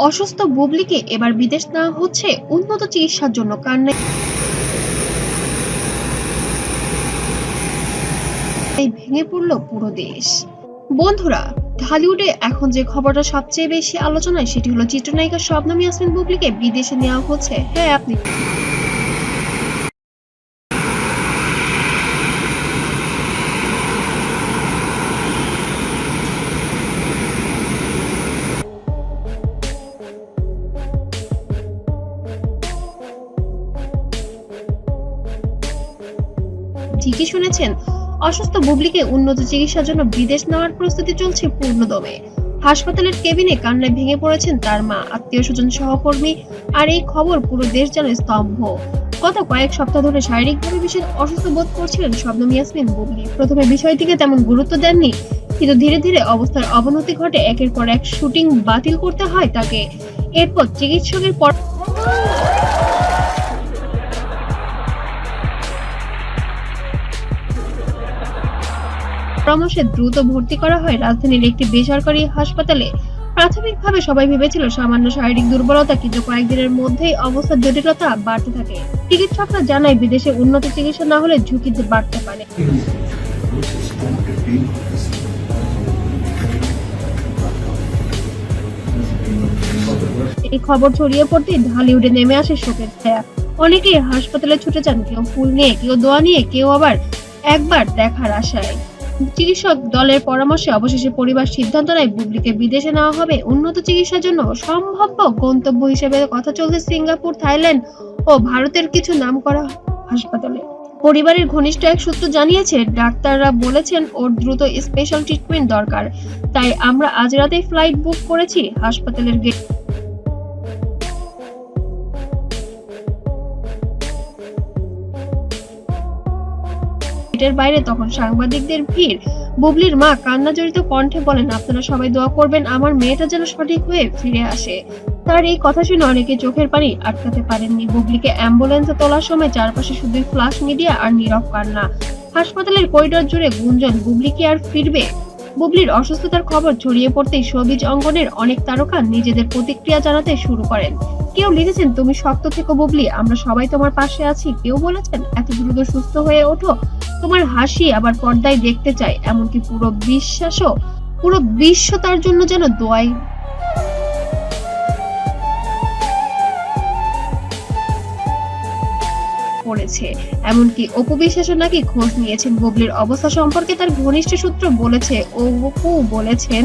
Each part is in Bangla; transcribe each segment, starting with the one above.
অসুস্থ বুবলিকে এবার বিদেশ নেওয়া হচ্ছে উন্নত চিকিৎসার জন্য। কান্নায় ভেঙে পড়ল পুরো দেশ। বন্ধুরা, ঢালিউডে এখন যে খবরটা সবচেয়ে বেশি আলোচনায় সেটি হলো চিত্রনায়িকা শবনম ইয়াসমিন বুবলিকে বিদেশে নেওয়া হচ্ছে। হ্যাঁ, আপনি ঠিকই শুনেছেন, অসুস্থ বুবলিকে উন্নত চিকিৎসার জন্য বিদেশ নেওয়ার প্রস্তুতি চলছে পূর্ণদমে। হাসপাতালের কেবিনে কান্নায় ভেঙে পড়েছেন তার মা, আত্মীয় স্বজন, সহকর্মী। আর এই খবর পুরো দেশ যেন স্তব্ধ। গত কয়েক সপ্তাহ ধরে শারীরিকভাবে বিশেষ অসুস্থ বোধ করছিলেন শবনম ইয়াসমিন বুবলি। প্রথমে বিষয়টিকে তেমন গুরুত্ব দেননি, কিন্তু ধীরে ধীরে অবস্থার অবনতি ঘটে। একের পর এক শুটিং বাতিল করতে হয় তাকে। এরপর চিকিৎসকের পরামর্শে দ্রুত ভর্তি করা হয় রাজধানীর একটি বেসরকারি হাসপাতালে। প্রাথমিকভাবে সবাই ভেবেছিল সামান্য শারীরিক দুর্বলতা, কিন্তু কয়েকদিনের মধ্যেই অবস্থার জটিলতা বাড়তে থাকে। চিকিৎসকরা জানায় বিদেশে উন্নত চিকিৎসা না হলে ঝুঁকি বাড়তে পারে। এই খবর ছড়িয়ে পড়তেই ঢালিউডে নেমে আসে শোকের ছায়া। অনেকেই হাসপাতালে ছুটে যান, কেউ ফুল নিয়ে, কেউ দোয়া নিয়ে, কেউ আবার একবার দেখার আশায়। চিকিৎসক দলের পরামর্শে অবশেষে পরিবার সিদ্ধান্ত নেয় বুবলিকে বিদেশে নেওয়া হবে উন্নত চিকিৎসার জন্য। সম্ভাব্য গন্তব্য হিসেবে কথা চলছে সিঙ্গাপুর, থাইল্যান্ড ও ভারতের কিছু নামকরা হাসপাতালে। পরিবারের ঘনিষ্ঠ এক সূত্র জানিয়েছে, ডাক্তাররা বলেছেন ওর দ্রুত স্পেশাল ট্রিটমেন্ট দরকার, তাই আমরা আজ রাতেই ফ্লাইট বুক করেছি। হাসপাতালের গেটের বাইরে তখন সাংবাদিকদের ভিড়। বুবলির মা কান্না জড়িত কণ্ঠে বলেন, আপনারা সবাই দোয়া করবেন আমার মেয়েটা যেন সঠিক হয়ে ফিরে আসে। তার এই কথা শুনে অনেকে চোখের পানি আটকাতে পারেননি। বুবলিকে অ্যাম্বুলেন্সে তোলার সময় চারপাশে শুধু ফ্ল্যাশ মিডিয়া আর নীরব কান্না। হাসপাতালের করিডোর জুড়ে গুঞ্জন, বুবলি কি আর ফিরবে? বুবলির অসুস্থতার খবর ছড়িয়ে পড়তেই শোবিজ অঙ্গনের অনেক তারকা নিজেদের প্রতিক্রিয়া জানাতে শুরু করেন। কেউ লিখেছেন, তুমি শক্ত থেকো বুবলি, আমরা সবাই তোমার পাশে আছি। কেউ বলেছেন, এত দ্রুত সুস্থ হয়ে ওঠো, তোমার হাসি আবার পর্দায় দেখতে চাই। এমনকি পুরো বিশ্ব তার জন্য যেন দোয়াই পড়েছে। এমনকি অপু বিশ্বাসও নাকি খোঁজ নিয়েছেন বুবলির অবস্থা সম্পর্কে। তার ঘনিষ্ঠ সূত্র বলেছে, অপু বলেছেন,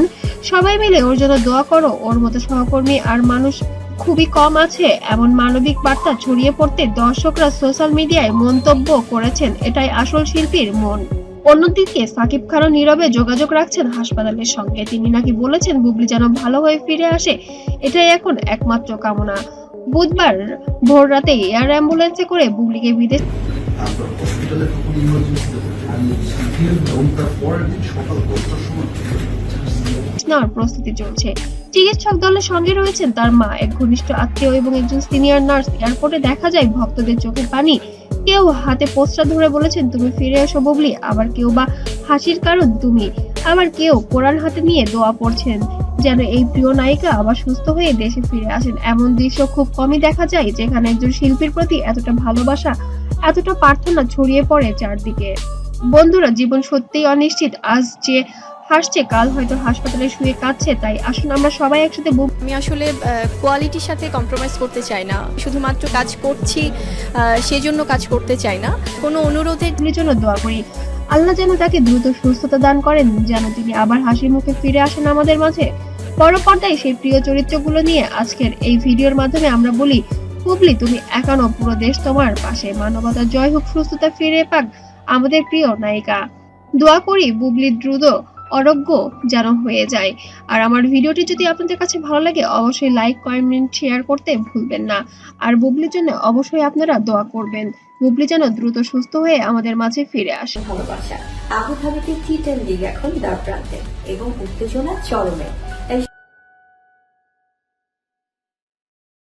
সবাই মিলে ওর জন্য দোয়া করো। ওর মতো সহকর্মী আর মানুষ খুবই কম আছে। এমন মানবিক বার্তা ছড়িয়ে পড়তে দর্শকরা সোশ্যাল মিডিয়ায় মন্তব্য করেছেন, এটাই আসল শিল্পীর মন। অন্যদিকে সাকিব খানও নীরবে যোগাযোগ রাখছেন হাসপাতালের সঙ্গে। তিনি নাকি বলেছেন, বুবলি যেন ভালো হয়ে ফিরে আসে, এটাই এখন একমাত্র কামনা। বুধবার ভোর রাতে এয়ার অ্যাম্বুলেন্সে করে বুবলিকে বিদেশ নেওয়ার প্রস্তুতি চলছে। চিকিৎসক দলের সঙ্গে রয়েছেন তার মা, এক ঘনিষ্ঠ আত্মীয় এবং একজন সিনিয়র নার্স। এয়ারপোর্টে দেখা যায় ভক্তদের চোখে পানি। কেউ হাতে পোস্টার ধরে বলেছেন, তুমি ফিরে এসো বুবলি। আবার কেউ বা হাসির কারণ তুমি। আবার কেউ কোরআন হাতে নিয়ে দোয়া পড়ছেন যেন এই প্রিয় নায়িকা আবার সুস্থ হয়ে দেশে ফিরে আসেন। এমন দৃশ্য খুব কমই দেখা যায়, যেখানে একজন শিল্পীর প্রতি এতটা ভালোবাসা, এতটা প্রার্থনা ছড়িয়ে পড়ে চারদিকে। বন্ধুরা, জীবন সত্যিই অনিশ্চিত। আজ যে হাসছে, কাল হয়তো হাসপাতালে শুয়ে কাঁদছে। তাই আসুন আমরা সবাই একসাথে আমি আসলে কোয়ালিটির সাথে কম্প্রোমাইজ করতে চাই না। শুধুমাত্র কাজ করছি সেজন্য কাজ করতে চাই না। কোনো অনুরোধের জন্য দোয়া করি। আল্লাহ যেন তাকে দ্রুত সুস্থতা দান করেন, যেন তিনি আবার হাসি মুখে ফিরে আসেন আমাদের মাঝে। বড় পর্দায় সেই প্রিয় চরিত্রগুলো নিয়ে আজকের এই ভিডিওর মাধ্যমে আমরা বলি, বুবলি তুমি একানো, পুরো দেশ তোমার পাশে। মানবতার জয় হোক, সুস্থতা ফিরে পাক আমাদের প্রিয় নায়িকা। দোয়া করি বুবলি দ্রুত আরোগ্য যেন হয়ে যায়। আর আমার ভিডিওটি যদি আপনাদের কাছে ভালো লাগে, অবশ্যই লাইক, কমেন্ট, শেয়ার করতে ভুলবেন না। আর বুবলির জন্য অবশ্যই আপনারা দোয়া করবেন, বুবলি যেন দ্রুত সুস্থ হয়ে আমাদের মাঝে ফিরে আসে। ভালোবাসা আবু ধাবিতে টি10 লিগ এখন দ্বার প্রান্তে এবং উত্তেজনা চরমে।